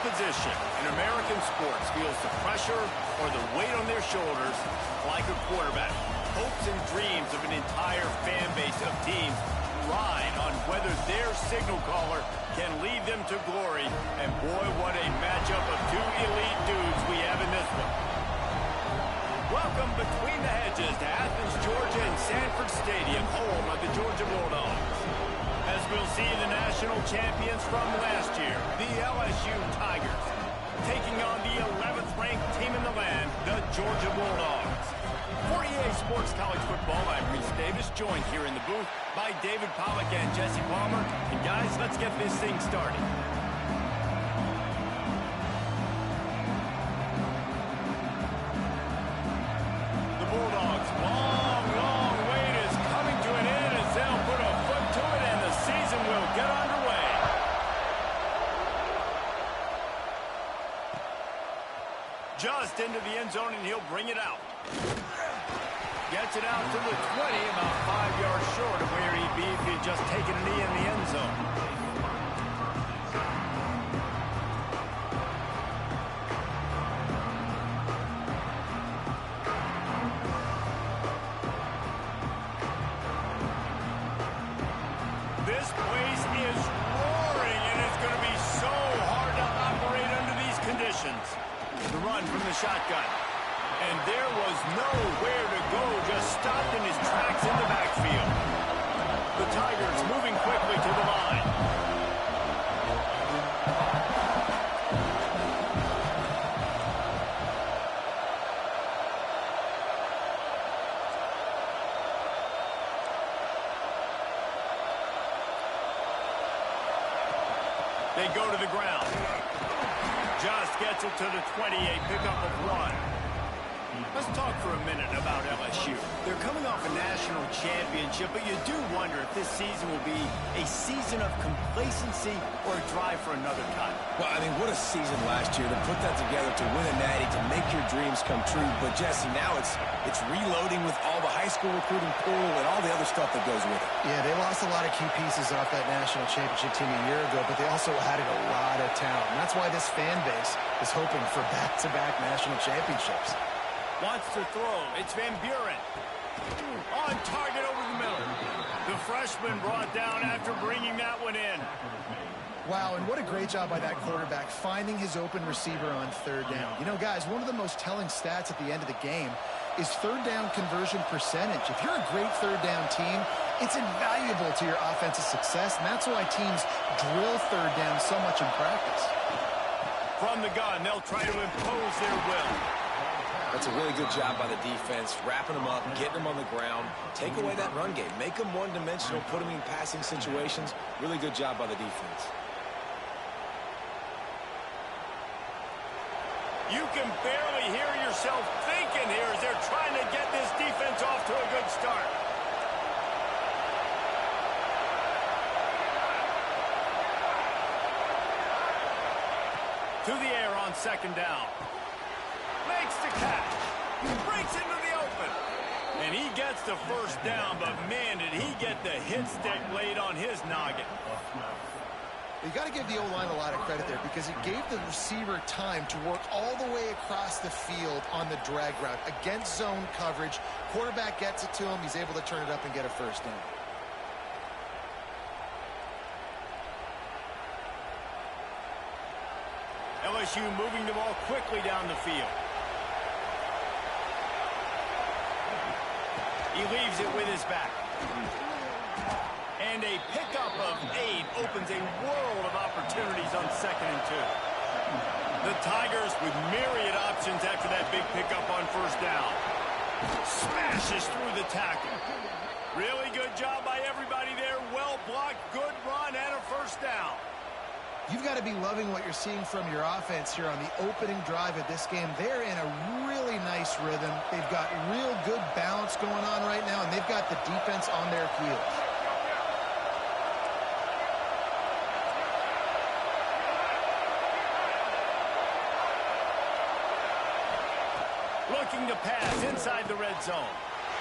position in American sports feels the pressure or the weight on their shoulders like a quarterback. Hopes and dreams of an entire fan base of teams ride on whether their signal caller can lead them to glory. And boy, what a matchup of two elite dudes we have in this one. Welcome between the hedges to Athens, Georgia and Sanford Stadium, home of the Georgia Bulldogs. As we'll see the national champions from last year, the LSU Tigers, taking on the 11th ranked team in the land, the Georgia Bulldogs. For EA Sports College Football, I'm Reese Davis, joined here in the booth by David Pollack and Jesse Palmer. And guys, let's get this thing started. The Bulldogs' long wait is coming to an end as they'll put a foot to it and the season will get underway. Just into the end zone and he'll bring it out. Gets it out to the 20, about 5 yards short of where he'd be if he'd just taken a knee in the end zone. This place is roaring, and it's going to be so hard to operate under these conditions. The run from the shotgun. And there was nowhere to go, just stopped in his tracks in the backfield. The Tigers moving quickly to the line. They go to the ground. Just gets it to the 28, pickup of 1. Let's talk for a minute about LSU. They're coming off a national championship, but you do wonder if this season will be a season of complacency or a drive for another title. Well, I mean, what a season last year to put that together, to win a natty, to make your dreams come true. But, Jesse, now it's reloading with all the high school recruiting pool and all the other stuff that goes with it. Yeah, they lost a lot of key pieces off that national championship team a year ago, but they also added a lot of talent. And that's why this fan base is hoping for back-to-back national championships. Wants to throw. It's Van Buren. On target over the middle. The freshman brought down after bringing that one in. Wow, and what a great job by that quarterback finding his open receiver on third down. You know, guys, one of the most telling stats at the end of the game is third down conversion percentage. If you're a great third down team, it's invaluable to your offensive success, and that's why teams drill third down so much in practice. From the gun, they'll try to impose their will. That's a really good job by the defense, wrapping them up, getting them on the ground, take away that run game, make them one-dimensional, put them in passing situations. Really good job by the defense. You can barely hear yourself thinking here as they're trying to get this defense off to a good start. To the air on second down. Makes the catch. Breaks into the open. And he gets the first down, but man, did he get the hit stick laid on his noggin. You got to give the O-line a lot of credit there because it gave the receiver time to work all the way across the field on the drag route against zone coverage. Quarterback gets it to him. He's able to turn it up and get a first down. LSU moving the ball quickly down the field. He leaves it with his back. And a pickup of 8 opens a world of opportunities on 2nd and 2. The Tigers with myriad options after that big pickup on first down. Smashes through the tackle. Really good job by everybody there. Well blocked, good run, and a first down. You've got to be loving what you're seeing from your offense here on the opening drive of this game. They're in a really nice rhythm. They've got real good balance going on right now, and they've got the defense on their heels. Looking to pass inside the red zone.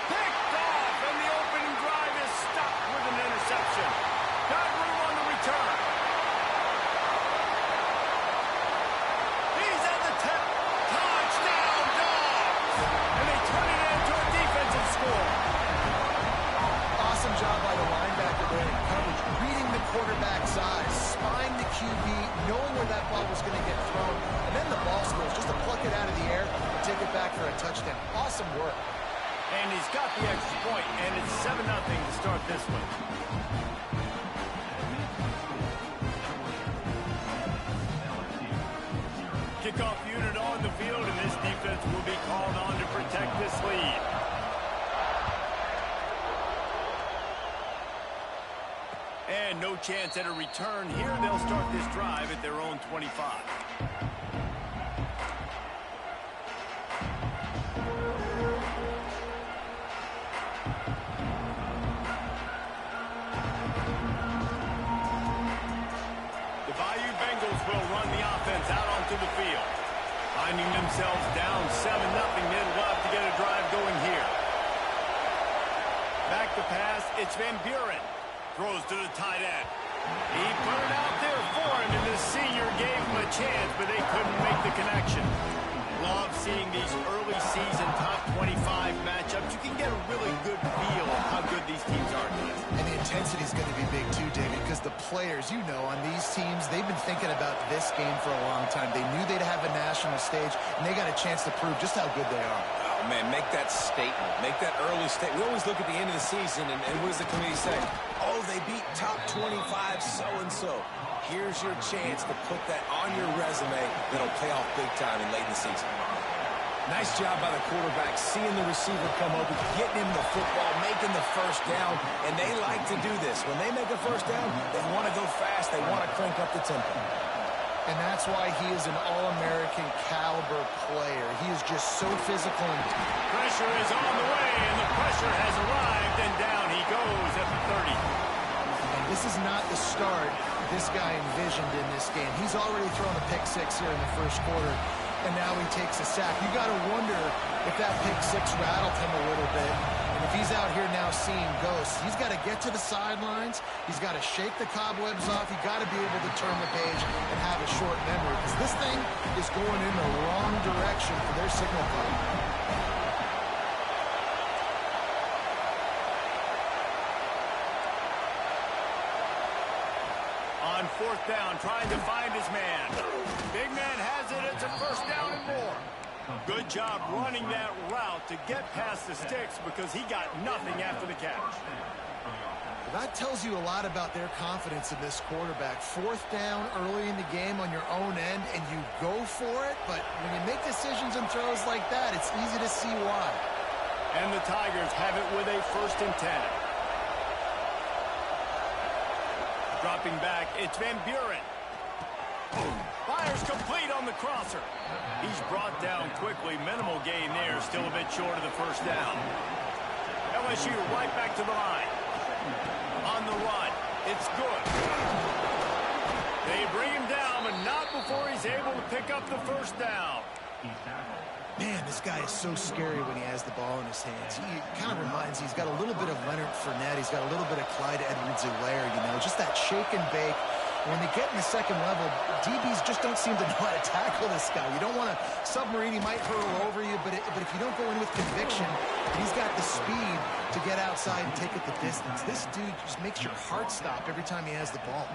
Picked off, and the opening drive is stopped with an interception. Got room on the return. big. Coverage reading the quarterback's eyes, spying the QB, knowing where that ball was going to get thrown, and then the ball skills just to pluck it out of the air and take it back for a touchdown. Awesome work. And he's got the extra point, and it's 7-0 to start this one. Kickoff unit on the field, and this defense will be called on to protect this lead. And no chance at a return here. They'll start this drive at their own 25. The Bayou Bengals will run the offense out onto the field. Finding themselves down 7-0, they'd love to get a drive going here. Back to pass, it's Van Buren. Throws to the tight end. He put it out there for him, and the senior gave him a chance, but they couldn't make the connection. Love seeing these early season top 25 matchups. You can get a really good feel of how good these teams are. And the intensity is going to be big too, David, because the players, you know, on these teams, they've been thinking about this game for a long time. They knew they'd have a national stage, and they got a chance to prove just how good they are. Oh, man, make that statement. Make that early statement. We always look at the end of the season, and what does the committee say? Oh, they beat top 25 so-and-so. Here's your chance to put that on your resume that'll pay off big time in late in the season. Nice job by the quarterback, seeing the receiver come open, getting him the football, making the first down, and they like to do this. When they make a first down, they want to go fast. They want to crank up the tempo. And that's why he is an All-American caliber player. He is just so physical. And pressure is on the way, and the pressure has arrived, and down he goes at the 30. And this is not the start this guy envisioned in this game. He's already thrown a pick six here in the first quarter, and now he takes a sack. You got to wonder if that pick six rattled him a little bit. And if he's out here now seeing ghosts, he's got to get to the sidelines. He's got to shake the cobwebs off. He's got to be able to turn the page and have a short memory, because this thing is going in the wrong direction for their signal call. On fourth down, trying to find his man. Big man has it. It's a first down and more. Good job running that route to get past the sticks, because he got nothing after the catch. That tells you a lot about their confidence in this quarterback. Fourth down early in the game on your own end, and you go for it, but when you make decisions and throws like that, it's easy to see why. And the Tigers have it with a 1st and 10. Dropping back, it's Van Buren. Fires complete on the crosser. He's brought down quickly. Minimal gain there, still a bit short of the first down. LSU right back to the line. On the run, it's good. They bring him down, but not before he's able to pick up the first down. Man, this guy is so scary when he has the ball in his hands. He kind of reminds me, he's got a little bit of Leonard Fournette. He's got a little bit of Clyde Edwards-Helaire, you know, just that shake and bake. When they get in the second level, DBs just don't seem to know how to tackle this guy. You don't want to submarine. He might hurl over you, but if you don't go in with conviction, he's got the speed to get outside and take it the distance. This dude just makes your heart stop every time he has the ball.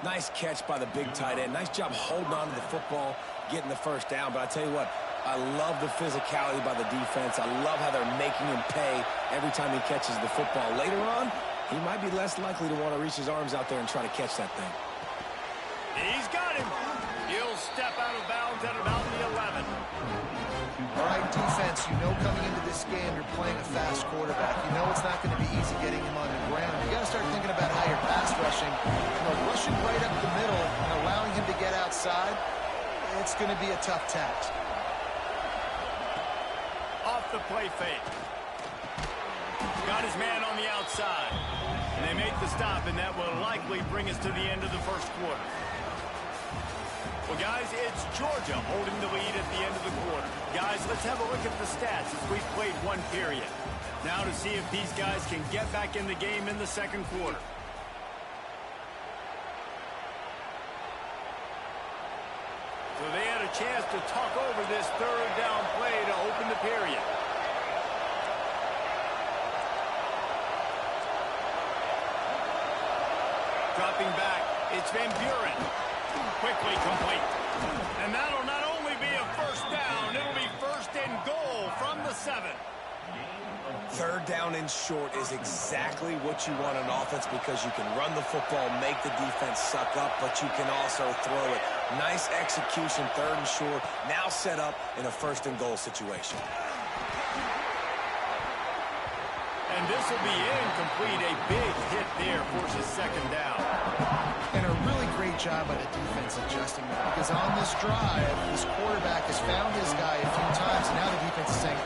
Nice catch by the big tight end. Nice job holding on to the football, getting the first down. But I tell you what, I love the physicality by the defense. I love how they're making him pay every time he catches the football. Later on, he might be less likely to want to reach his arms out there and try to catch that thing. He's got him. He'll step out of bounds at about the 11. All right, defense, you know coming into this game you're playing a fast quarterback. You know it's not going to be easy getting him on the ground. You got to start thinking about how you're pass rushing. You know, rushing right up the middle and allowing him to get outside, it's going to be a tough task. Off the play fake. Got his man on the outside. And they make the stop, and that will likely bring us to the end of the first quarter. Well, guys, it's Georgia holding the lead at the end of the quarter. Guys, let's have a look at the stats as we've played one period. Now to see if these guys can get back in the game in the second quarter. So they had a chance to talk over this third down play to open the period. dropping back. It's Van Buren. Quickly complete. And that'll not only be a first down, it'll be first and goal from the 7. Third down and short is exactly what you want on offense because you can run the football, make the defense suck up, but you can also throw it. Nice execution, third and short, now set up in a first and goal situation. And this will be incomplete. A big hit there forces second down. And a really great job by the defense adjusting that, because on this drive, this quarterback has found his guy a few times, and now the defense is saying,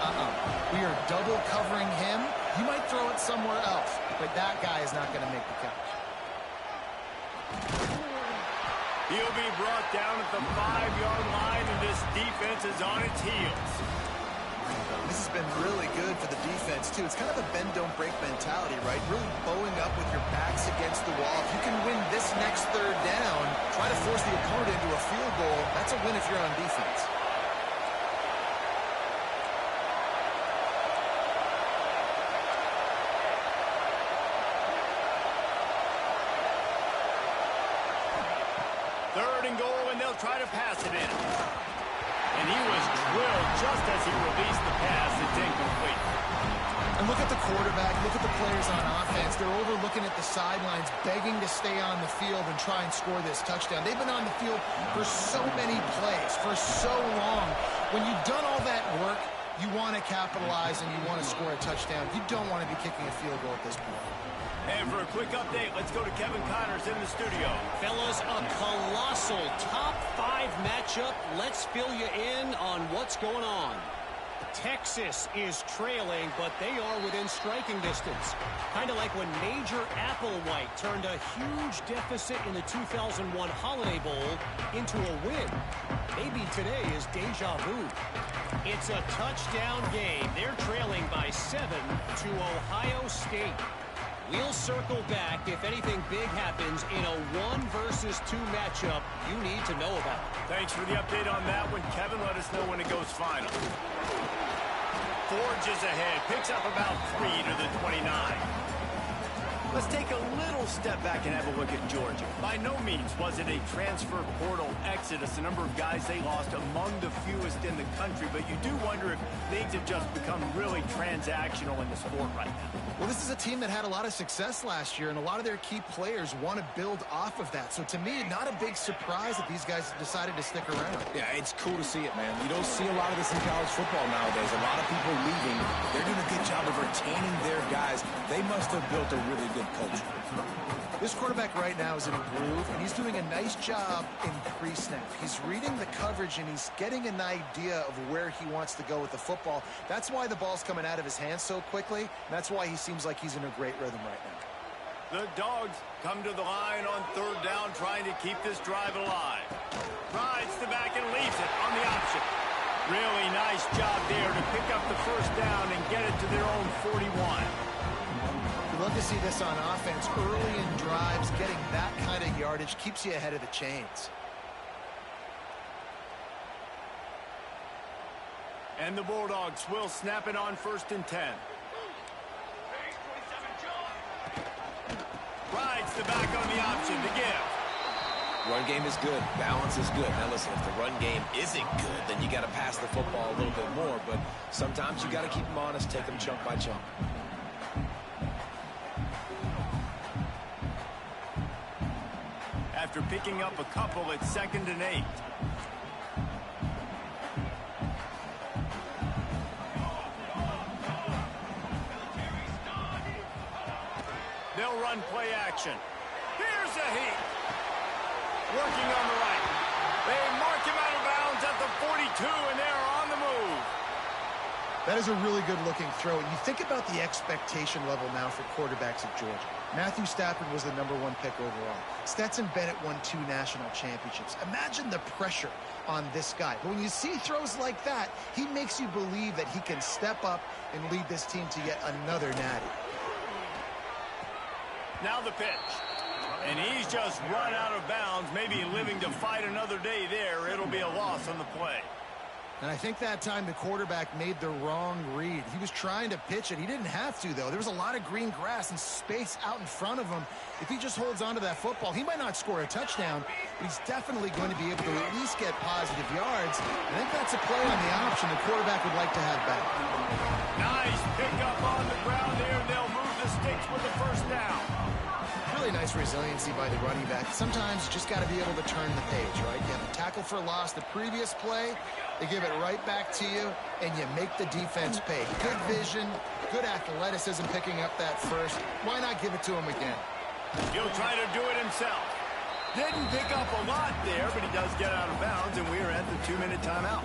we are double covering him. You might throw it somewhere else, but that guy is not going to make the catch. He'll be brought down at the 5-yard line, and this defense is on its heels. This has been really good for the defense, too. It's kind of a bend-don't-break mentality, right? Really bowing up with your backs against the wall. If you can win this next third down, try to force the opponent into a field goal, that's a win if you're on defense. Third and goal, and they'll try to pass it in. And he was drilled just as he released the pass. It's incomplete. And look at the quarterback, look at the players on offense. They're overlooking at the sidelines, begging to stay on the field and try and score this touchdown. They've been on the field for so many plays, for so long. When you've done all that work, you want to capitalize and you want to score a touchdown. You don't want to be kicking a field goal at this point. And for a quick update, let's go to Kevin Connors in the studio. Fellas, a colossal top 5 matchup. Let's fill you in on what's going on. Texas is trailing, but they are within striking distance. Kind of like when Major Applewhite turned a huge deficit in the 2001 Holiday Bowl into a win. Maybe today is deja vu. It's a touchdown game. They're trailing by 7 to Ohio State. We'll circle back if anything big happens in a 1-versus-2 matchup you need to know about. Thanks for the update on that one, Kevin. Let us know when it goes final. Forges ahead, picks up about 3 to the 29. Let's take a little step back and have a look at Georgia. By no means was it a transfer portal exodus, a number of guys they lost among the fewest in the country, but you do wonder if things have just become really transactional in the sport right now. Well, this is a team that had a lot of success last year, and a lot of their key players want to build off of that. So to me, not a big surprise that these guys decided to stick around. Yeah, it's cool to see it, man. You don't see a lot of this in college football nowadays. A lot of people leaving. They're doing a good job of retaining their guys. They must have built a really good culture. This quarterback right now is in a groove, and he's doing a nice job in pre-snap. He's reading the coverage, and he's getting an idea of where he wants to go with the football. That's why the ball's coming out of his hands so quickly, and that's why he seems like he's in a great rhythm right now. The Dogs come to the line on third down, trying to keep this drive alive. Rides the back and leaves it on the option. Really nice job there to pick up the first down and get it to their own 41. You love to see this on offense. Early in drives, getting that kind of yardage keeps you ahead of the chains. And the Bulldogs will snap it on 1st and 10. Rides the back on the option to give. Run game is good. Balance is good. Now listen, if the run game isn't good, then you got to pass the football a little bit more. But sometimes you got to keep them honest, take them chunk by chunk. After picking up a couple, it's 2nd and 8. They'll run play action. Here's a heat. Working on the right. They mark him out of bounds at the 42, and they're on the move. That is a really good-looking throw. And you think about the expectation level now for quarterbacks at Georgia. Matthew Stafford was the #1 pick overall. Stetson Bennett won 2 national championships. Imagine the pressure on this guy. But when you see throws like that, he makes you believe that he can step up and lead this team to yet another natty. Now the pitch. And he's just run out of bounds, maybe living to fight another day there. It'll be a loss on the play. And I think that time the quarterback made the wrong read. He was trying to pitch it. He didn't have to, though. There was a lot of green grass and space out in front of him. If he just holds on to that football, he might not score a touchdown, but he's definitely going to be able to at least get positive yards. I think that's a play on the option the quarterback would like to have back. Nice pickup on the ground there. They'll move the sticks with the first down. Really nice resiliency by the running back. Sometimes you just got to be able to turn the page, right? You have a tackle for loss the previous play. They give it right back to you, and you make the defense pay. Good vision, good athleticism picking up that first. Why not give it to him again? He'll try to do it himself. Didn't pick up a lot there, but he does get out of bounds, and we are at the 2-minute timeout.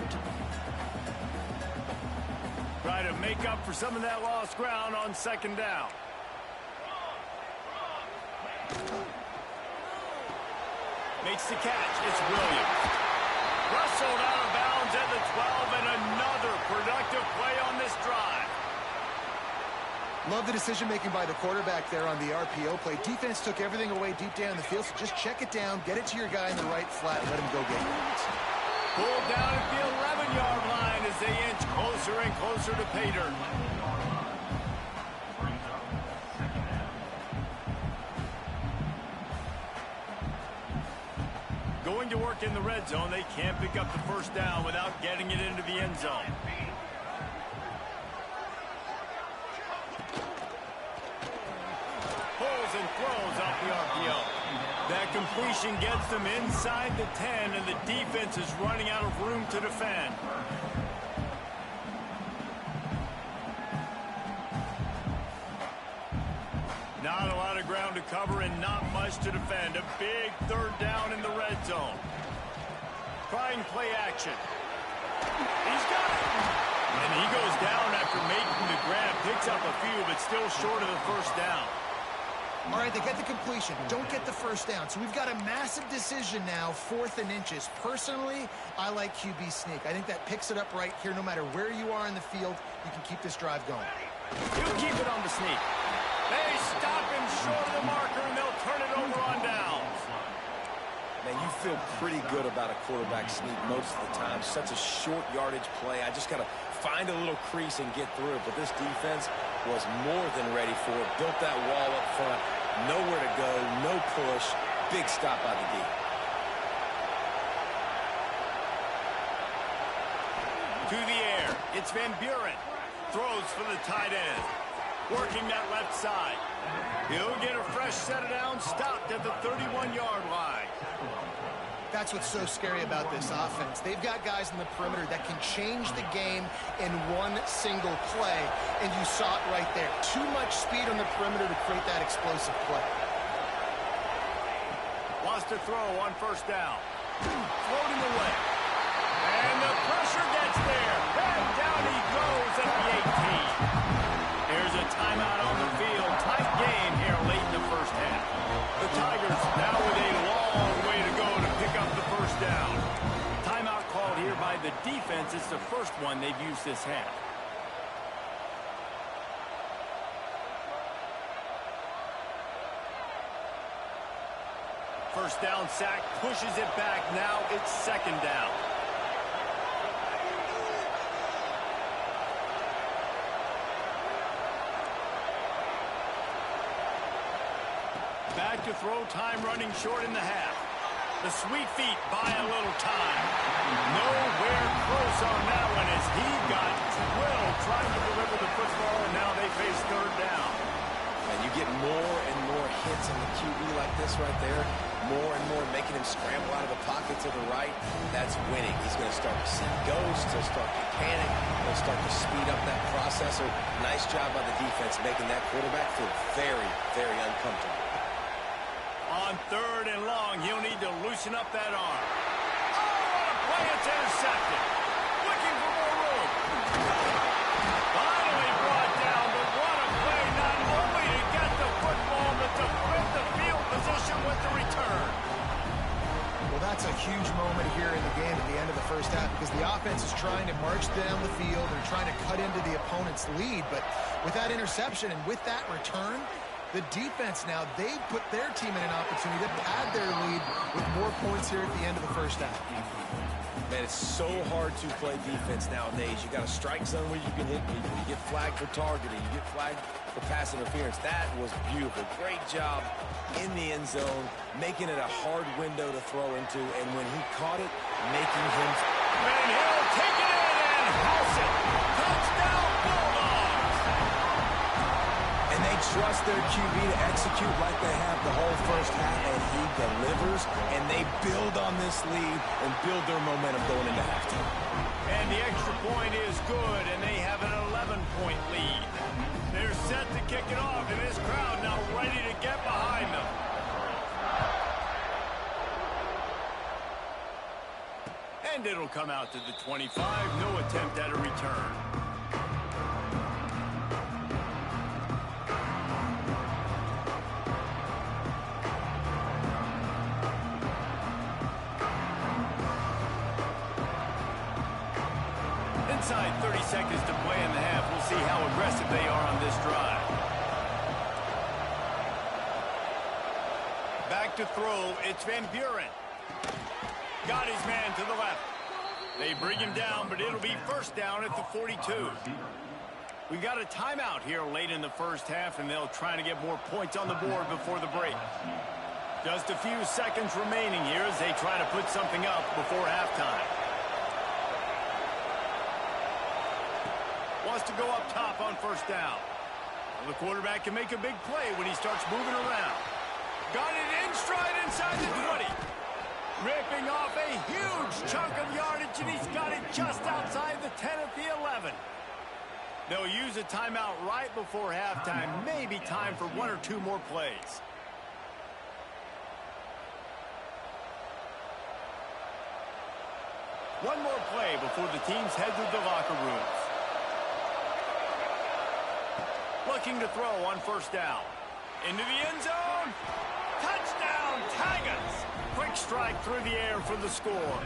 Try to make up for some of that lost ground on second down. Makes the catch. It's Williams. Rustled out of bounds at the 12, and another productive play on this drive. Love the decision-making by the quarterback there on the RPO play. Defense took everything away deep down the field, so just check it down, get it to your guy in the right flat, let him go get it. Pulled down at the 11-yard line as they inch closer and closer to pay dirt. Going to work in the red zone. They can't pick up the first down without getting it into the end zone. Pulls and throws off the RPO. That completion gets them inside the 10, and the defense is running out of room to defend. Not a lot of ground to cover and not much to defend. A big third down in the red zone. Trying play action. He's got it. And he goes down after making the grab. Picks up a few, but still short of the first down. All right, they get the completion. Don't get the first down. So we've got a massive decision now, 4th and inches. Personally, I like QB sneak. I think that picks it up right here. No matter where you are in the field, you can keep this drive going. He'll keep it on the sneak. They stop him short of the marker, and they'll turn it over on downs. Man, you feel pretty good about a quarterback sneak most of the time. Such a short yardage play. I just got to find a little crease and get through it. But this defense was more than ready for it. Built that wall up front. Nowhere to go. No push. Big stop by the D. To the air. It's Van Buren. Throws for the tight end. Working that left side. He'll get a fresh set of downs, stopped at the 31-yard line. That's what's so scary about this offense. They've got guys in the perimeter that can change the game in one single play, and you saw it right there. Too much speed on the perimeter to create that explosive play. Lost a throw on first down. Floating away. And the pressure gets there. And down he goes at the 18. There's a timeout on the field. Tight game here late in the first half. The Tigers now with a long way to go to pick up the first down. Timeout called here by the defense. It's the first one they've used this half. First down sack, pushes it back. Now it's second down. Back to throw, time running short in the half. The sweet feet buy a little time. Nowhere close on that one as he got drilled trying to deliver the football, and now they face third down. And you get more and more hits on the QB like this right there. More and more making him scramble out of the pocket to the right. That's winning. He's going to start to see ghosts. He'll start to panic. He'll start to speed up that processor. Nice job by the defense making that quarterback feel very, very uncomfortable. On third and long, he'll need to loosen up that arm. Oh, what a play. It's intercepted. Looking for more room. Finally brought down, but what a play. Not only to get the football, but to flip the field position with the return. Well, that's a huge moment here in the game at the end of the first half because the offense is trying to march down the field. They're trying to cut into the opponent's lead, but with that interception and with that return, the defense now, they put their team in an opportunity to pad their lead with more points here at the end of the first half. Man, it's so hard to play defense nowadays. You got a strike zone where you can hit people. You get flagged for targeting. You get flagged for pass interference. That was beautiful. Great job in the end zone, making it a hard window to throw into. And when he caught it, making him... And he'll take it in and house it. Touchdown, Bulldogs! And they trust their QB to execute like they have the whole first half, and he delivers, and they build on this lead and build their momentum going into halftime. And the extra point is good, and they have an 11-point lead. They're set to kick it off, and this crowd now ready to get behind them. And it'll come out to the 25. No attempt at a return. Inside 30 seconds to play in the half. We'll see how aggressive they are on this drive. Back to throw. It's Van Buren. Got his man to the left. They bring him down, but it'll be first down at the 42. We got a timeout here late in the first half, and they'll try to get more points on the board before the break. Just a few seconds remaining here as they try to put something up before halftime. Wants to go up top on first down. Well, the quarterback can make a big play when he starts moving around. Got it in stride inside the 20. Ripping off a huge chunk of yardage, and he's got it just outside the 10 at the 11. They'll use a timeout right before halftime. Maybe time for one or two more plays. One more play before the teams head to the locker rooms. Looking to throw on first down. Into the end zone. Touchdown, Tigers. Quick strike through the air for the score.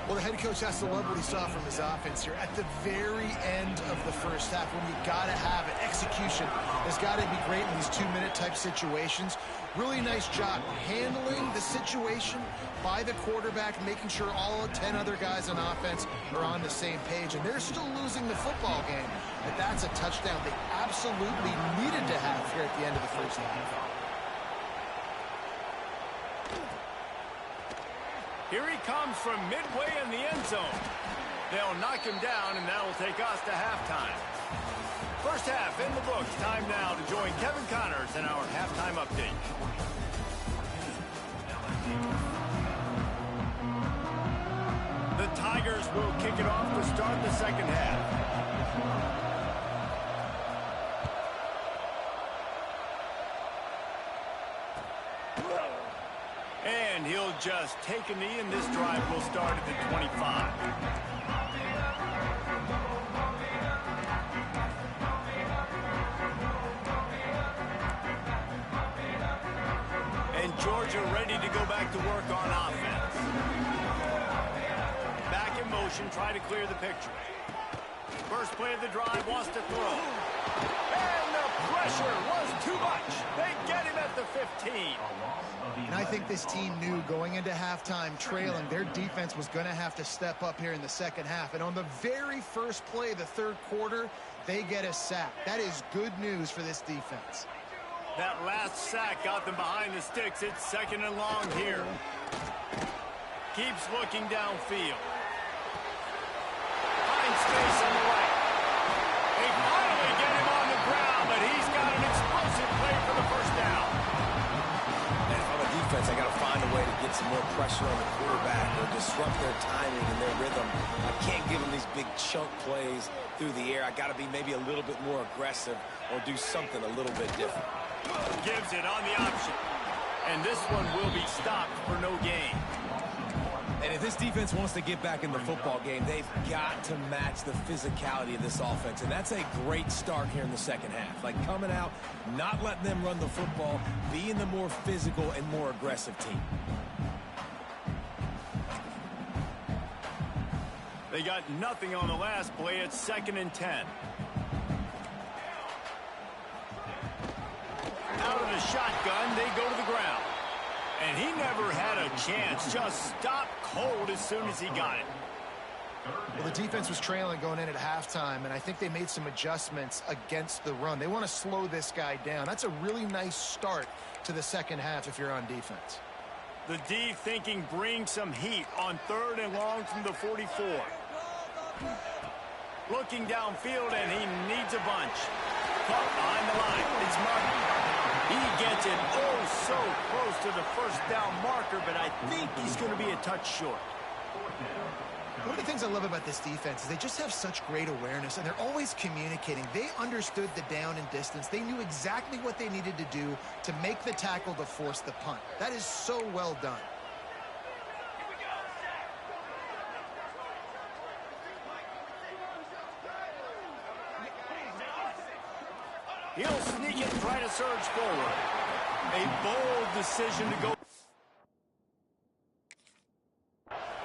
Well, the head coach has to love what he saw from his offense here at the very end of the first half when you got to have it. Execution has got to be great in these two-minute type situations. Really nice job handling the situation by the quarterback, making sure all 10 other guys on offense are on the same page. And they're still losing the football game, but that's a touchdown they absolutely needed to have here at the end of the first half. Here he comes from midway in the end zone. They'll knock him down, and that'll take us to halftime. First half in the books. Time now to join Kevin Connors in our halftime update. The Tigers will kick it off to start the second half. And he'll just take a knee, and this drive will start at the 25. And Georgia ready to go back to work on offense. Back in motion, try to clear the picture. First play of the drive, wants to throw. And the pressure was too much. They get him at the 15. And I think this team knew going into halftime trailing, their defense was going to have to step up here in the second half. And on the very first play of the third quarter, they get a sack. That is good news for this defense. That last sack got them behind the sticks. It's second and long here. Keeps looking downfield. Finds space on the right. They finally get him on the ground, but he's got an explosive play for the first down. And if I'm a defense, I got to find a way to get some more pressure on the quarterback or disrupt their timing and their rhythm. I can't give them these big chunk plays through the air. I got to be maybe a little bit more aggressive or do something a little bit different. Gives it on the option. And this one will be stopped for no gain. And if this defense wants to get back in the football game, they've got to match the physicality of this offense. And that's a great start here in the second half. Like coming out, not letting them run the football, being the more physical and more aggressive team. They got nothing on the last play. It's second and 10. Out of the shotgun, they go to the ground. And he never had a chance. Just stopped cold as soon as he got it. Well, the defense was trailing going in at halftime, and I think they made some adjustments against the run. They want to slow this guy down. That's a really nice start to the second half if you're on defense. The D thinking bring some heat on 3rd and long from the 44. Looking downfield, and he needs a bunch. Caught behind the line. It's Martin. He gets it so close to the first down marker, but I think he's going to be a touch short. One of the things I love about this defense is they just have such great awareness, and they're always communicating. They understood the down and distance. They knew exactly what they needed to do to make the tackle to force the punt. That is so well done. He'll sneak it and try to surge forward. A bold decision to go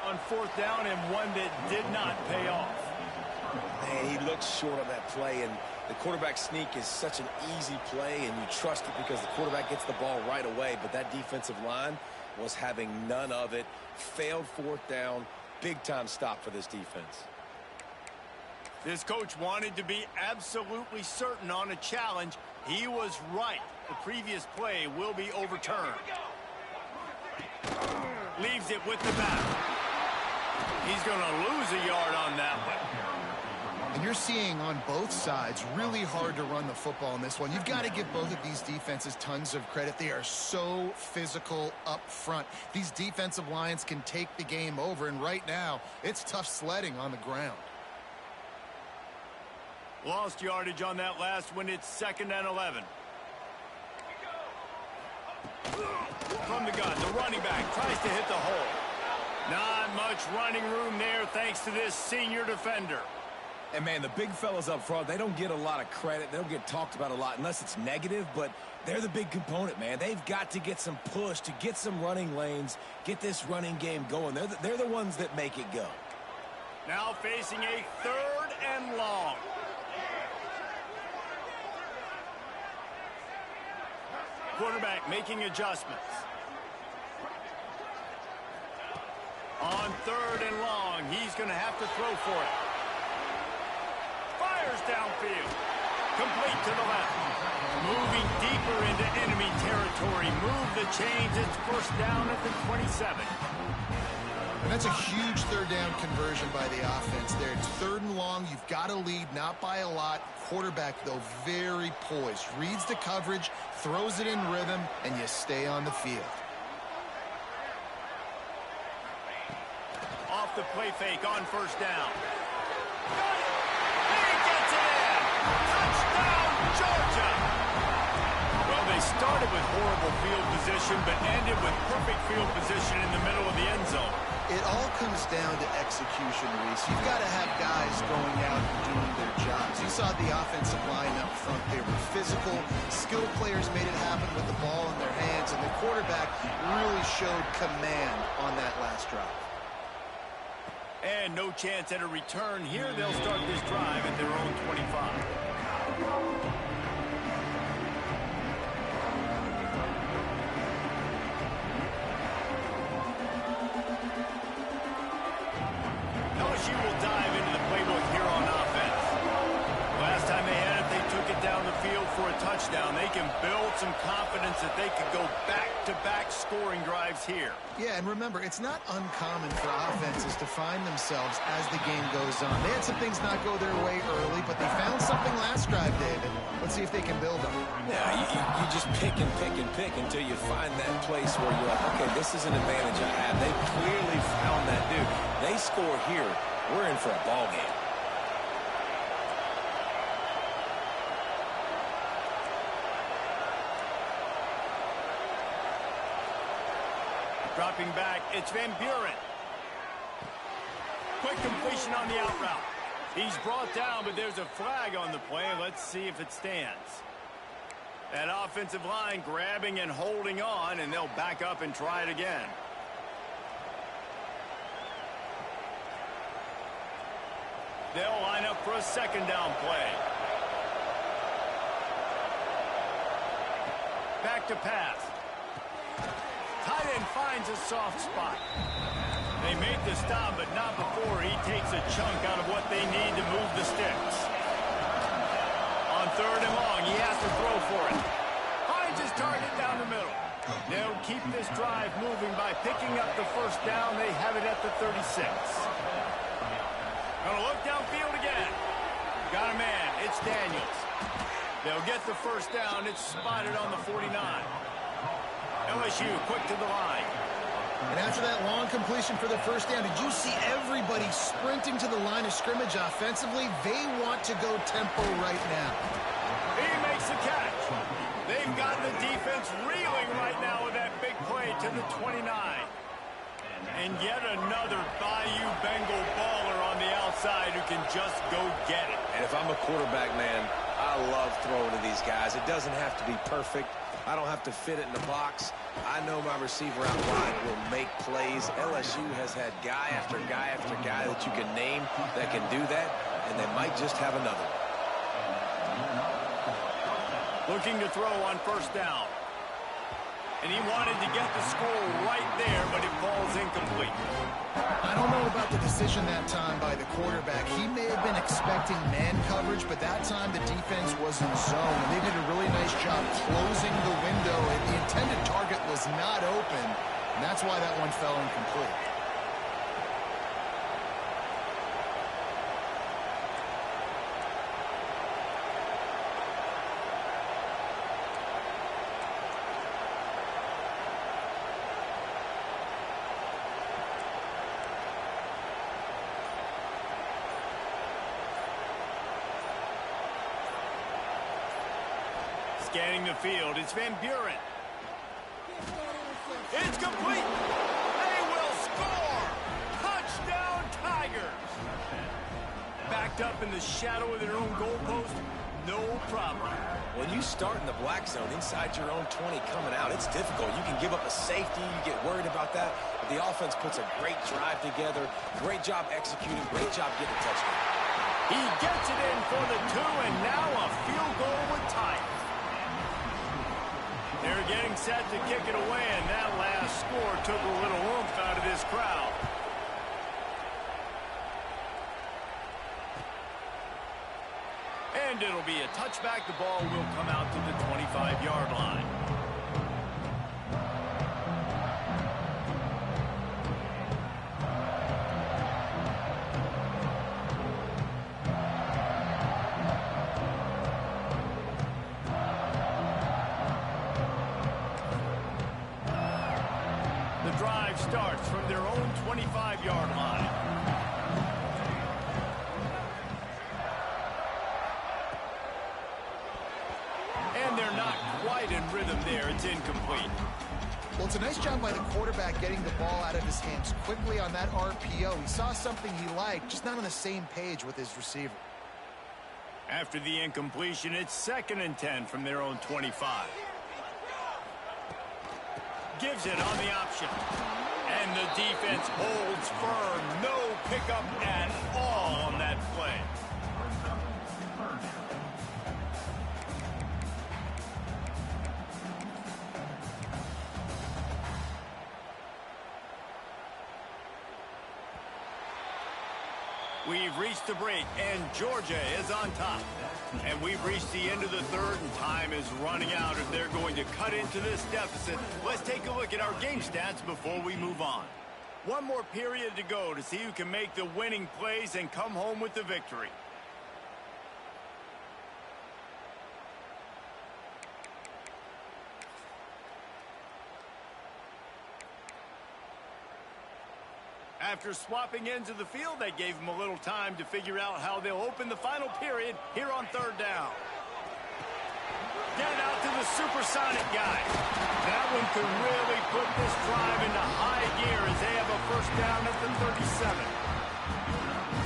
on 4th down, and one that did not pay off. Man, he looks short on that play, and the quarterback sneak is such an easy play, and you trust it because the quarterback gets the ball right away, but that defensive line was having none of it. Failed 4th down. Big-time stop for this defense. This coach wanted to be absolutely certain on a challenge. He was right. The previous play will be overturned. Leaves it with the back. He's going to lose a yard on that one. And you're seeing on both sides really hard to run the football in this one. You've got to give both of these defenses tons of credit. They are so physical up front. These defensive lines can take the game over, and right now it's tough sledding on the ground. Lost yardage on that last one. It's 2nd and 11. From the gun, the running back tries to hit the hole. Not much running room there thanks to this senior defender. And, man, the big fellas up front, they don't get a lot of credit. They don't get talked about a lot unless it's negative, but they're the big component, man. They've got to get some push, to get some running lanes, get this running game going. They're the ones that make it go. Now facing a 3rd and long. Quarterback making adjustments. On 3rd and long, he's going to have to throw for it. Fires downfield. Complete to the left. Moving deeper into enemy territory. Move the chains. It's 1st down at the 27. And that's a huge 3rd down conversion by the offense there. It's 3rd and long. You've got to lead, not by a lot. Quarterback, though, very poised. Reads the coverage, throws it in rhythm, and you stay on the field. Off the play fake on 1st down. Got it! He gets it in! Touchdown, Georgia! Well, they started with horrible field position, but ended with perfect field position in the middle of the end zone. It all comes down to execution, Reese. You've got to have guys going out and doing their jobs. You saw the offensive line up front. They were physical. Skilled players made it happen with the ball in their hands, and the quarterback really showed command on that last drive. And no chance at a return here. They'll start this drive at their own 25. LSU will dive into the playbook here on offense. Last time they had it, they took it down the field for a touchdown. They can build some confidence that they could go back-to-back scoring drives here. Yeah, and remember, it's not uncommon for offenses to find themselves as the game goes on. They had some things not go their way early, but they found something last drive, David. Let's see if they can build them. Yeah, you just pick and pick and pick until you find that place where you're like, okay, this is an advantage I have. They clearly found that dude. They score here, we're in for a ball game. Dropping back, it's Van Buren. Quick completion on the out route. He's brought down, but there's a flag on the play. Let's see if it stands. That offensive line grabbing and holding on, and they'll back up and try it again. They'll line up for a 2nd down play. Back to pass. Tight end finds a soft spot. They make the stop, but not before he takes a chunk out of what they need to move the sticks. On 3rd and long, he has to throw for it. Finds his target down the middle. They'll keep this drive moving by picking up the first down. They have it at the 36. Gonna look downfield again. Got a man. It's Daniels. They'll get the first down. It's spotted on the 49. LSU quick to the line. And after that long completion for the first down, did you see everybody sprinting to the line of scrimmage offensively? They want to go tempo right now. He makes the catch. They've got the defense reeling right now with that big play to the 29. And yet another Bayou Bengal baller on the outside who can just go get it. And if I'm a quarterback, man, I love throwing to these guys. It doesn't have to be perfect. I don't have to fit it in the box. I know my receiver out wide will make plays. LSU has had guy after guy after guy that you can name that can do that, and they might just have another one. Looking to throw on first down. And he wanted to get the score right there, but it falls incomplete. I don't know about the decision that time by the quarterback. He may have been expecting man coverage, but that time the defense was in zone. And they did a really nice job closing the window, and the intended target was not open. And that's why that one fell incomplete. Scanning the field, it's Van Buren. It's complete. They will score. Touchdown, Tigers. Backed up in the shadow of their own goalpost, no problem. When you start in the black zone inside your own 20 coming out, it's difficult. You can give up a safety. You get worried about that. But the offense puts a great drive together. Great job executing. Great job getting a touchdown. He gets it in for the 2, and now a field goal with time. They're getting set to kick it away, and that last score took a little oomph out of this crowd. And it'll be a touchback. The ball will come out to the 25-yard line. The drive starts from their own 25-yard line. And they're not quite in rhythm there. It's incomplete. Well, it's a nice job by the quarterback getting the ball out of his hands quickly on that RPO. He saw something he liked, just not on the same page with his receiver. After the incompletion, it's 2nd and 10 from their own 25. Gives it on the option. And the defense holds firm. No pickup at all on that play. We've reached the break, and Georgia is on top. And we've reached the end of the 3rd, and time is running out if they're going to cut into this deficit. Let's take a look at our game stats before we move on. One more period to go to see who can make the winning plays and come home with the victory. After swapping ends of the field, they gave them a little time to figure out how they'll open the final period here on 3rd down. Get it out to the supersonic guy. That one could really put this drive into high gear as they have a first down at the 37.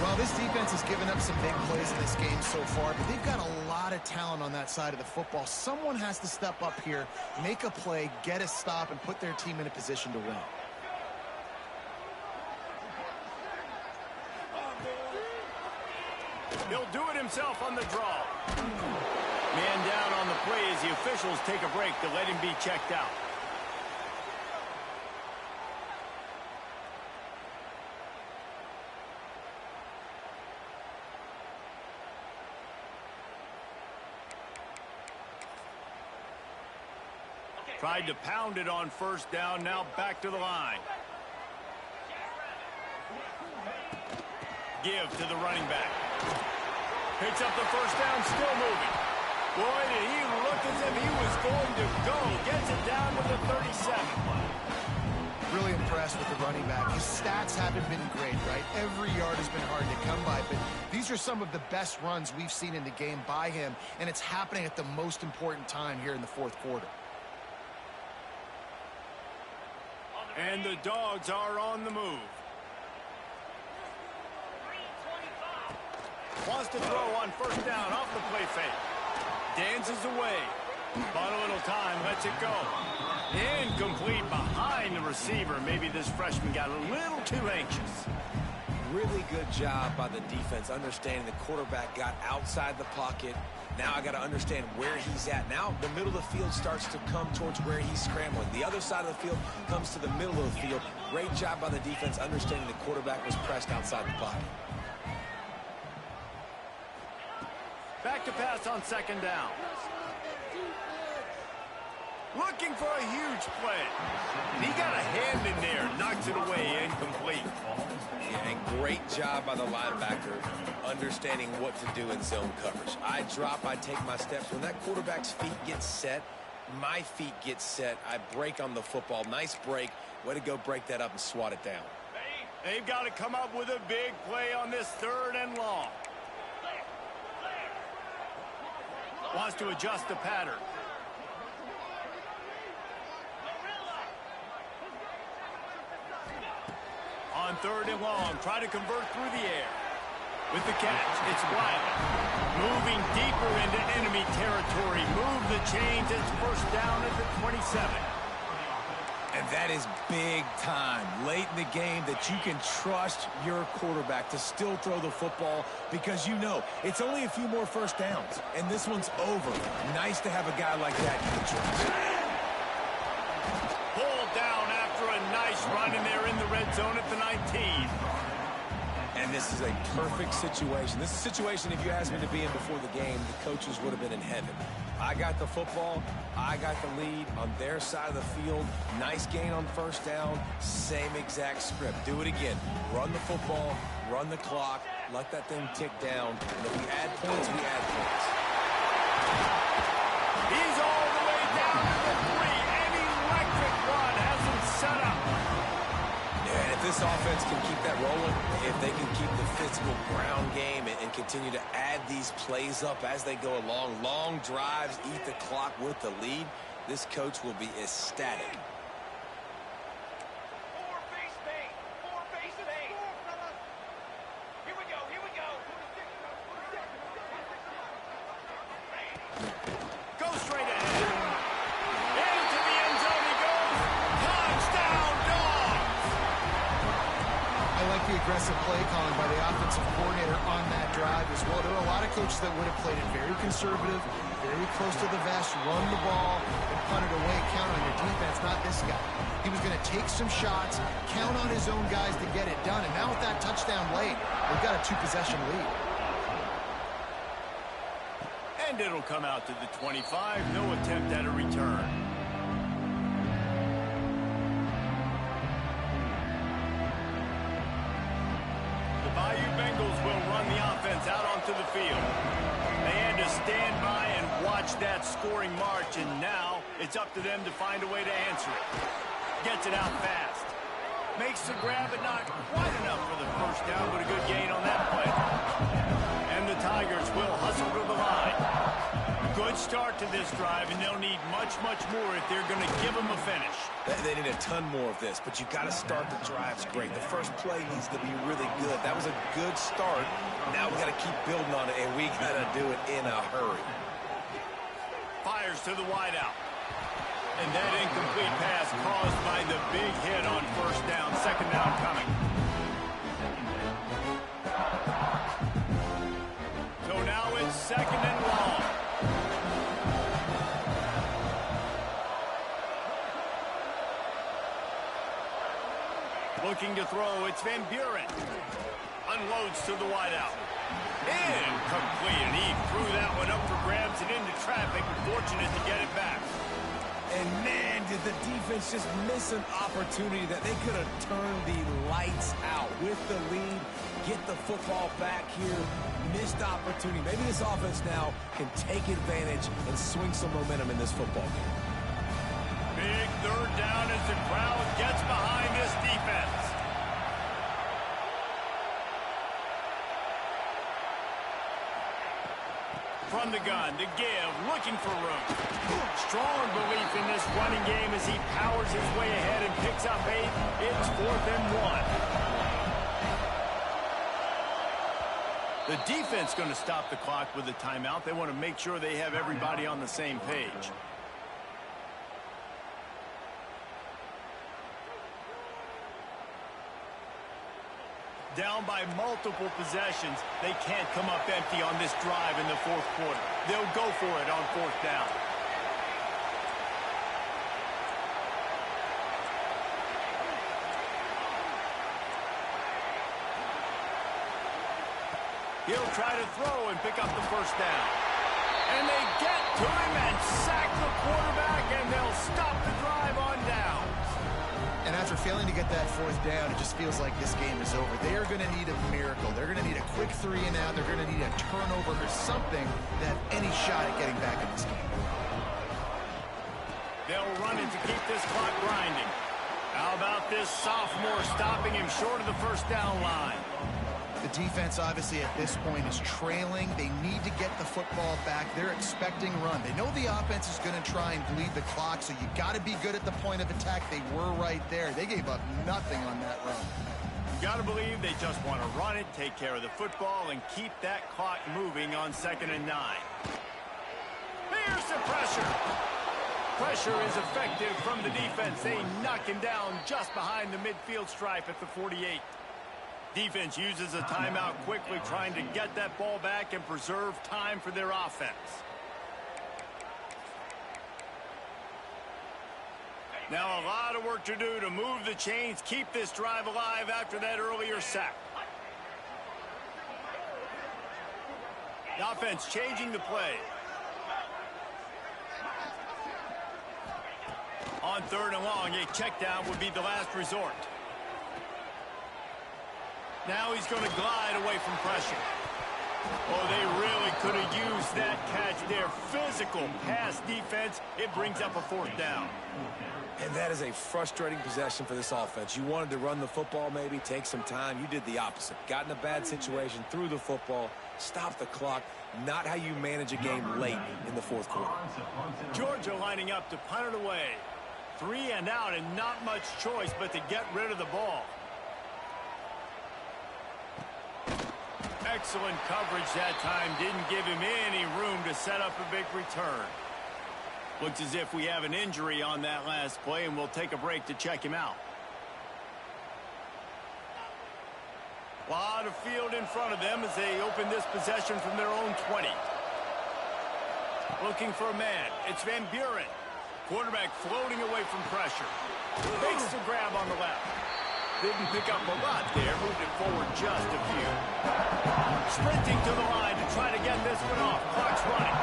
Well, this defense has given up some big plays in this game so far, but they've got a lot of talent on that side of the football. Someone has to step up here, make a play, get a stop, and put their team in a position to win. He'll do it himself on the draw. Man down on the play as the officials take a break to let him be checked out. Tried to pound it on first down, now back to the line. Give to the running back. Picks up the first down, still moving. Boy, did he look as if he was going to go. Gets it down to the 37. Really impressed with the running back. His stats haven't been great, right? Every yard has been hard to come by, but these are some of the best runs we've seen in the game by him, and it's happening at the most important time here in the fourth quarter. And the Dogs are on the move. Wants to throw on first down off the play fake. Dances away. Bought a little time, lets it go. Incomplete behind the receiver. Maybe this freshman got a little too anxious. Really good job by the defense, understanding the quarterback got outside the pocket. Now I got to understand where he's at. Now the middle of the field starts to come towards where he's scrambling. The other side of the field comes to the middle of the field. Great job by the defense, understanding the quarterback was pressed outside the pocket. Back to pass on second down. Looking for a huge play. And he got a hand in there. Knocks it away, incomplete. Yeah, and great job by the linebacker, understanding what to do in zone coverage. I drop, I take my steps. When that quarterback's feet get set, my feet get set. I break on the football. Nice break. Way to go break that up and swat it down. They've got to come up with a big play on this third and long. Wants to adjust the pattern. On third and long, try to convert through the air. With the catch, it's Wiley. Moving deeper into enemy territory. Move the chains. It's first down at the 27. And that is big time late in the game that you can trust your quarterback to still throw the football because you know it's only a few more first downs, and this one's over. Nice to have a guy like that you can trust. Pulled down after a nice run, and they're in the red zone at the 19. And this is a perfect situation. This is a situation, if you asked me to be in before the game, the coaches would have been in heaven. I got the football. I got the lead on their side of the field. Nice gain on first down. Same exact script. Do it again. Run the football. Run the clock. Let that thing tick down. And if we add points, we add points. He's all the way down to the 3. An electric run has him set up. And if this offense can keep that rolling, if they can keep the physical ground game and continue to add these plays up as they go along, long drives, eat the clock with the lead, this coach will be ecstatic. Here we go. Go straight ahead. Into the end zone he goes. Touchdown, Dogs! I like the aggressive play calling by the offensive coordinator on that drive as well. There are a lot of coaches that would have played it very conservative, very close to the vest, run the ball, and punt it away, count on your defense, not this guy. He was going to take some shots, count on his own guys to get it done, and now with that touchdown late, they've got a 2-possession lead. And it'll come out to the 25. No attempt at a return. The Bayou Bengals will run the offense out onto the field. They had to stand by and watch that scoring march, and now it's up to them to find a way to answer it. Gets it out fast. Makes the grab, but not quite enough for the first down, but a good gain on that play. And the Tigers will hustle to the line. Good start to this drive, and they'll need much more if they're going to give them a finish. They need a ton more of this, but you got to start the drives great. The first play needs to be really good. That was a good start. Now we got to keep building on it, and we got to do it in a hurry. Fires to the wideout. And that incomplete pass caused by the big hit on first down. Second down coming. So now it's second and long. Looking to throw, it's Van Buren. Unloads to the wideout. Incomplete, and he threw that one up for grabs and into traffic. Fortunate to get it back. And man, did the defense just miss an opportunity that they could have turned the lights out with the lead. Get the football back here. Missed opportunity. Maybe this offense now can take advantage and swing some momentum in this football game. Big third down as the crowd gets behind this defense. From the gun to give, looking for room. Strong belief in this running game as he powers his way ahead and picks up 8. It's 4th and 1. The defense going to stop the clock with a timeout. They want to make sure they have everybody on the same page. Down by multiple possessions, they can't come up empty on this drive in the 4th quarter. They'll go for it on 4th down. He'll try to throw and pick up the 1st down. And they get to him and sack the quarterback, and they'll stop the drive on down. And after failing to get that 4th down, it just feels like this game is over. They are going to need a miracle. They're going to need a quick 3 and out. They're going to need a turnover or something to have any shot at getting back in this game. They'll run it to keep this clock grinding. How about this sophomore stopping him short of the 1st down line? The defense, obviously, at this point is trailing. They need to get the football back. They're expecting run. They know the offense is going to try and bleed the clock, so you got to be good at the point of attack. They were right there. They gave up nothing on that run. You got to believe they just want to run it, take care of the football, and keep that clock moving on 2nd and 9. Here's the pressure. Pressure is effective from the defense. They knock him down just behind the midfield stripe at the 48. Defense uses a timeout quickly, trying to get that ball back and preserve time for their offense. Now a lot of work to do to move the chains, keep this drive alive after that earlier sack. The offense changing the play. On 3rd and long, a check down would be the last resort. Now he's going to glide away from pressure. Oh, they really could have used that catch there. Physical pass defense. It brings up a 4th down. And that is a frustrating possession for this offense. You wanted to run the football, maybe take some time. You did the opposite. Got in a bad situation, threw the football, stopped the clock. Not how you manage a game late in the 4th quarter. Georgia lining up to punt it away. 3 and out and not much choice but to get rid of the ball. Excellent coverage that time. Didn't give him any room to set up a big return. Looks as if we have an injury on that last play, and we'll take a break to check him out. A lot of field in front of them as they open this possession from their own 20. Looking for a man. It's Van Buren. Quarterback floating away from pressure. Makes the grab on the left. Didn't pick up a lot there. Moved it forward just a few. Sprinting to the line to try to get this one off. Clock's running.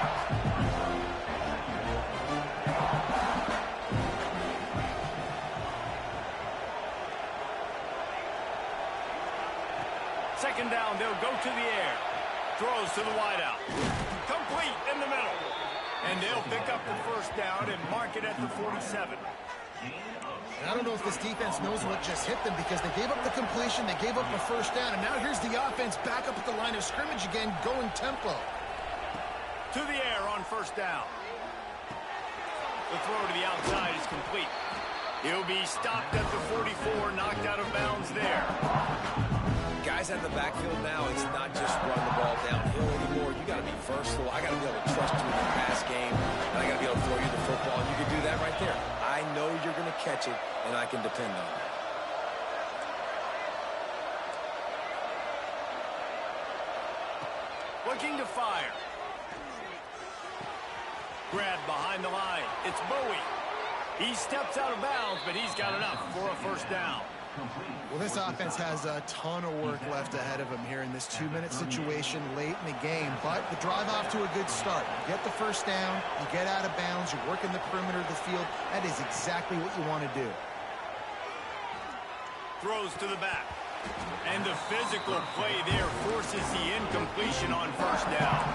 Second down, they'll go to the air. Throws to the wideout. Complete in the middle. And they'll pick up the 1st down and mark it at the 47. And I don't know if this defense knows what just hit them because they gave up the completion, they gave up a 1st down, and now here's the offense back up at the line of scrimmage again, going tempo. To the air on 1st down. The throw to the outside is complete. He'll be stopped at the 44, knocked out of bounds there. Guys out of the backfield now, it's not just run the ball downhill anymore. You got to be versatile. I got to be able to trust you in the pass game, and I got to be able to throw you the football, and you can do that right there. I know you're going to catch it, and I can depend on it. Looking to fire. Grabbed behind the line. It's Bowie. He steps out of bounds, but he's got enough for a 1st down. Well, this offense has a ton of work left ahead of them here in this 2-minute situation late in the game. But the drive off to a good start. You get the first down, you get out of bounds, you're working the perimeter of the field. That is exactly what you want to do. Throws to the back. And the physical play there forces the incompletion on first down.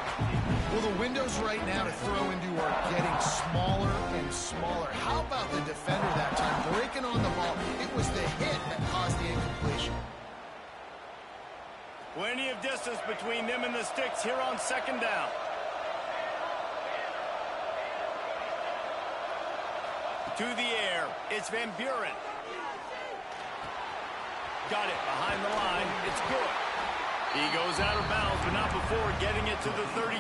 Well, the windows right now to throw into are getting smaller and smaller. How about the defender that time breaking on the ball? It was the hit that caused the incompletion. Plenty of distance between them and the sticks here on second down. To the air, it's Van Buren. Got it behind the line. It's good. He goes out of bounds, but not before getting it to the 32.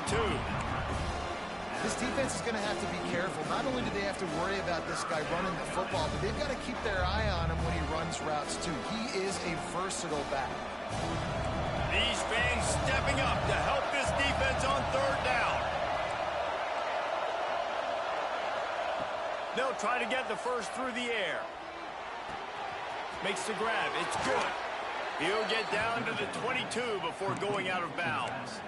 This defense is going to have to be careful. Not only do they have to worry about this guy running the football, but they've got to keep their eye on him when he runs routes, too. He is a versatile back. These fans stepping up to help this defense on third down. They'll try to get the first through the air. Makes the grab. It's good. He'll get down to the 22 before going out of bounds.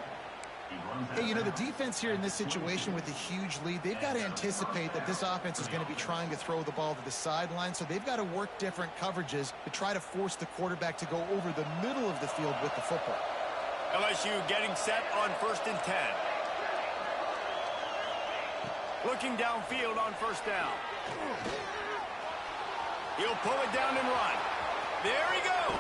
Hey, you know, the defense here in this situation with a huge lead, they've got to anticipate that this offense is going to be trying to throw the ball to the sideline, so they've got to work different coverages to try to force the quarterback to go over the middle of the field with the football. LSU getting set on 1st and 10. Looking downfield on first down. He'll pull it down and run. There he goes.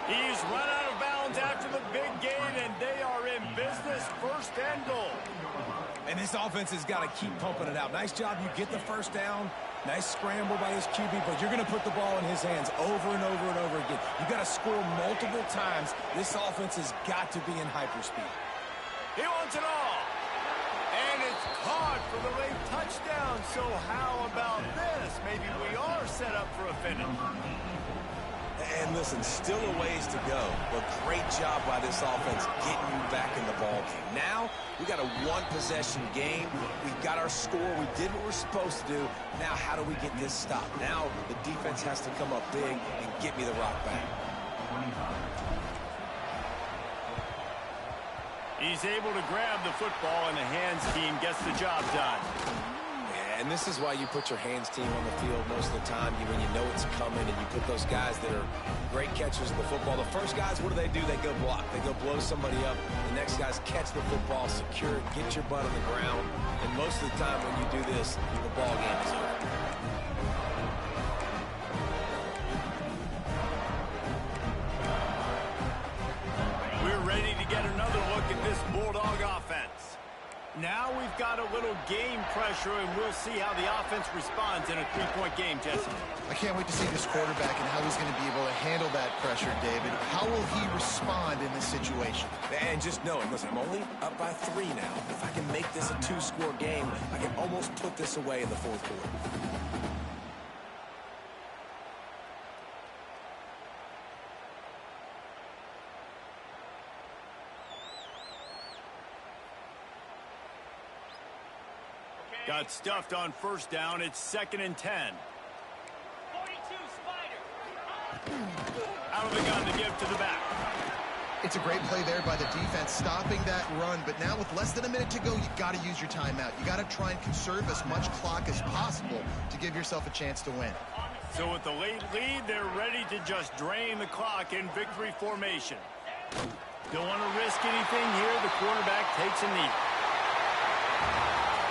He's run out of bounds after the big gain, and they are in business, 1st and goal. And this offense has got to keep pumping it out. Nice job. You get the first down. Nice scramble by his QB, but you're going to put the ball in his hands over and over and over again. You got to score multiple times. This offense has got to be in hyperspeed. He wants it all. And it's caught for the late touchdown. So how about this? Maybe we are set up for a finish. And listen, still a ways to go, but great job by this offense getting you back in the ball game. Now, we got a one-possession game. We've got our score. We did what we're supposed to do. Now, how do we get this stopped? Now, the defense has to come up big and get me the rock back. He's able to grab the football, and the hands team gets the job done. And this is why you put your hands team on the field most of the time when you know it's coming, and you put those guys that are great catchers of the football. The first guys, what do? They go block. They go blow somebody up. The next guys catch the football, secure it, get your butt on the ground. And most of the time when you do this, the ball game is over. We're ready to get another look at this Bulldog offense. Now we've got a little game pressure, and we'll see how the offense responds in a three-point game, Jesse. I can't wait to see this quarterback and how he's going to be able to handle that pressure, David. How will he respond in this situation? And just know it. Listen, I'm only up by 3 now. If I can make this a 2-score game, I can almost put this away in the 4th quarter. Got stuffed on first down. It's 2nd and 10. 42 Spider. Out of the gun to give to the back. It's a great play there by the defense, stopping that run. But now with less than a minute to go, you've got to use your timeout. You got to try and conserve as much clock as possible to give yourself a chance to win. So with the late lead, they're ready to just drain the clock in victory formation. Don't want to risk anything here. The quarterback takes a knee.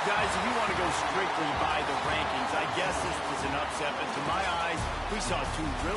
Guys, if you want to go strictly by the rankings, I guess this was an upset, but to my eyes, we saw 2 really